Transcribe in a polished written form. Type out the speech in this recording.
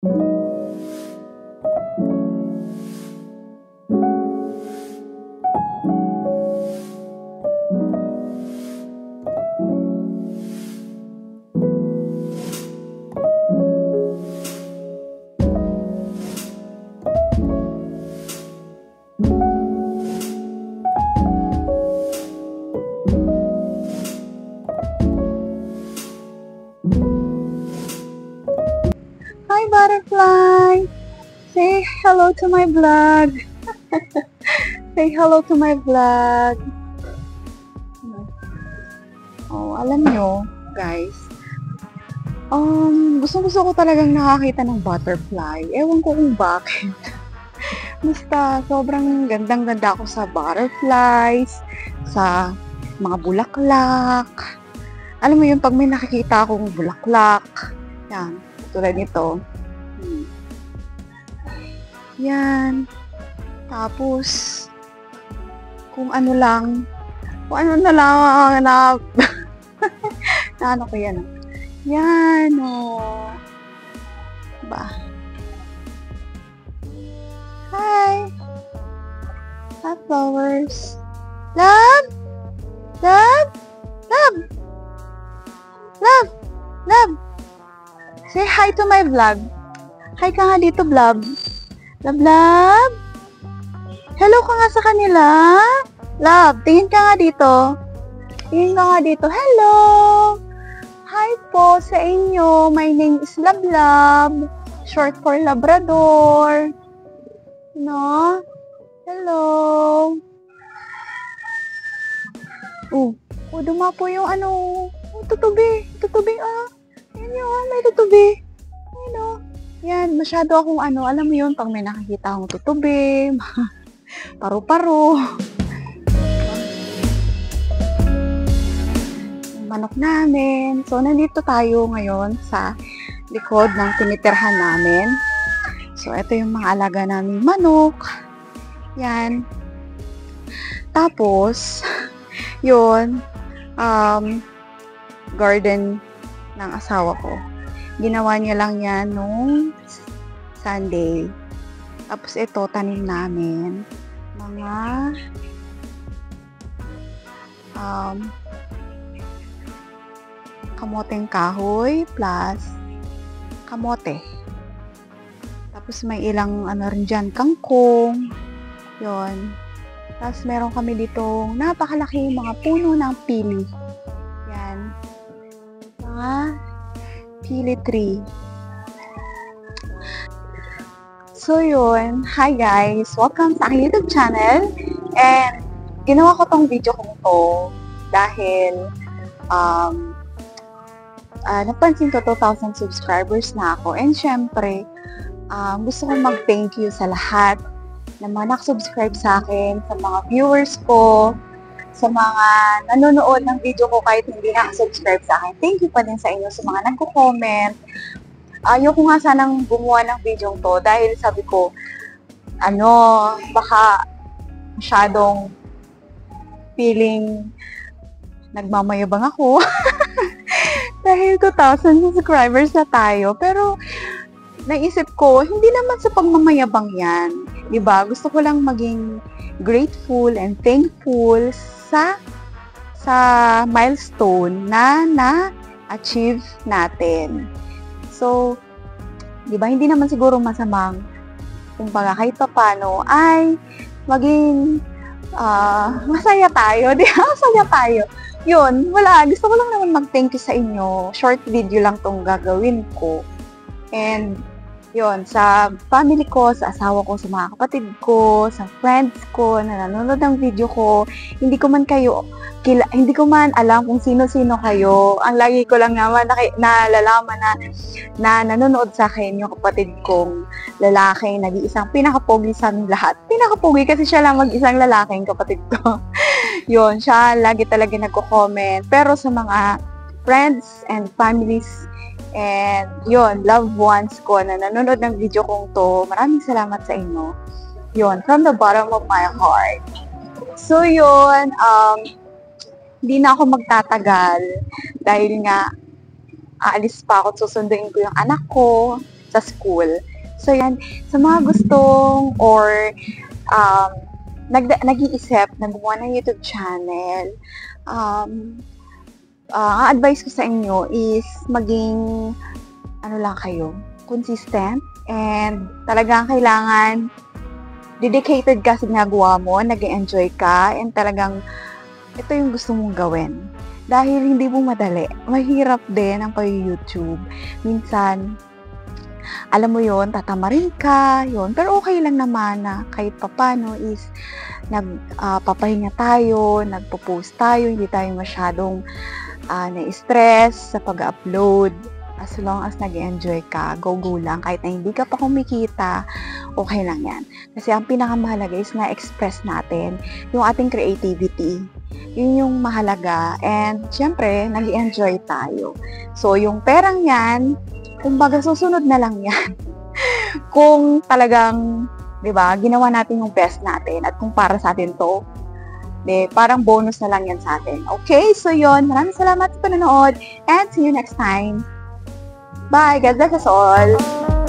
Hi, butterfly! Say hello to my vlog. Say hello to my vlog. Oh, alam nyo, guys, gusto ko talagang nakakita ng butterfly. Ewan ko kung bakit. Basta, sobrang gandang-ganda ako sa butterflies, sa mga bulaklak. Alam mo yun, pag may nakikita akong bulaklak, yan, tulad nito. Yan. Tapos, kung ano na lang, na ano ko yan. Yan, oh. Diba? Hi! Hi, flowers. Love? Love? Love? Love? Love? Say hi to my vlog. Hi ka nga dito, vlog. Love, love? Hello ka nga sa kanila? Love, tingin ka nga dito. Tingin ka nga dito. Hello! Hi po sa inyo. My name is Love Love. Short for Labrador. No? Hello? Dumapo yung tutubi. Tutubi, Yan yun, may tutubi. Yan, masyado akong alam mo yun, pag may nakikita akong tutubi, paru-paro. Manok namin. So, nandito tayo ngayon sa likod ng tinitirhan namin. So, ito yung mga alaga naming manok. Yan. Tapos, yun, garden ng asawa ko. Ginawa niya lang yan nung Sunday. Tapos, ito, tanim namin. Mga kamoteng kahoy plus kamote. Tapos may ilang rin dyan, kangkong. Yon. Tapos meron kami ditong napakalaki mga puno ng pili. Yan. Mga pili tree. So yun. Hi guys! Welcome sa aking YouTube channel. And ginawa ko tong video kong to dahil napansin ko 2,000 subscribers na ako. And syempre, gusto kong mag-thank you sa lahat na mga nakasubscribe sa akin, sa mga viewers ko, sa mga nanonood ng video ko kahit hindi nakasubscribe sa akin. Thank you pa din sa inyo sa mga nagko-comment. Ayoko nga sanang gumawa ng video to dahil sabi ko, baka masyadong feeling nagmamayabang ako. Dahil 2,000 subscribers na tayo. Pero, naisip ko, hindi naman sa pagmamayabang yan. Diba? Gusto ko lang maging grateful and thankful sa milestone na na-achieve natin. So, diba? Hindi naman siguro masamang kumbaga kahit pa paano ay maging masaya tayo. Diba? Masaya tayo. Yun, wala. Gusto ko lang naman mag-thank you sa inyo. Short video lang tong gagawin ko. And, yun, sa family ko, sa asawa ko, sa mga kapatid ko, sa friends ko, na nanonood ng video ko, hindi ko man alam kung sino-sino kayo. Ang lagi ko lang naman nalalaman na nanonood sa akin yung kapatid kong lalaki, nag-iisang pinakapogi sa aming lahat. Pinakapogi kasi siya lang mag-isang lalaking kapatid ko. Yun, siya lagi talaga nagko-comment. Pero sa mga friends and families and yun, loved ones ko na nanonood ng video kong to, maraming salamat sa inyo. Yun, from the bottom of my heart. So yun, hindi na ako magtatagal dahil nga aalis pa ako at susunduin ko yung anak ko. sa school. So yan, sa mga gustong or nag-iisip na gumawa ng YouTube channel, ang advice ko sa inyo is maging kayo, consistent, and talagang kailangan dedicated ka sa ginagawa mo, nag-enjoy ka, and talagang ito yung gusto mong gawin. Dahil hindi mo madali. Mahirap din ang pag-YouTube. Minsan, alam mo yon, tatamarin ka, yon. Pero okay lang naman na kahit papano is nagpapahinga tayo, nagpo-post tayo, hindi tayo masyadong na-stress sa pag-upload. As long as nag-enjoy ka, go lang. Kahit na hindi ka pa kumikita, okay lang yan. Kasi ang pinakamahalaga is na-express natin yung ating creativity. Yun yung mahalaga. And, syempre, nag-enjoy tayo. So, yung perang yan, kumbaga susunod na lang yan. Kung talagang, di ba, ginawa natin yung best natin at kung para sa atin to, parang bonus na lang yan sa atin. Okay, so yun. Maraming salamat sa panonood and see you next time. Bye! God bless us all!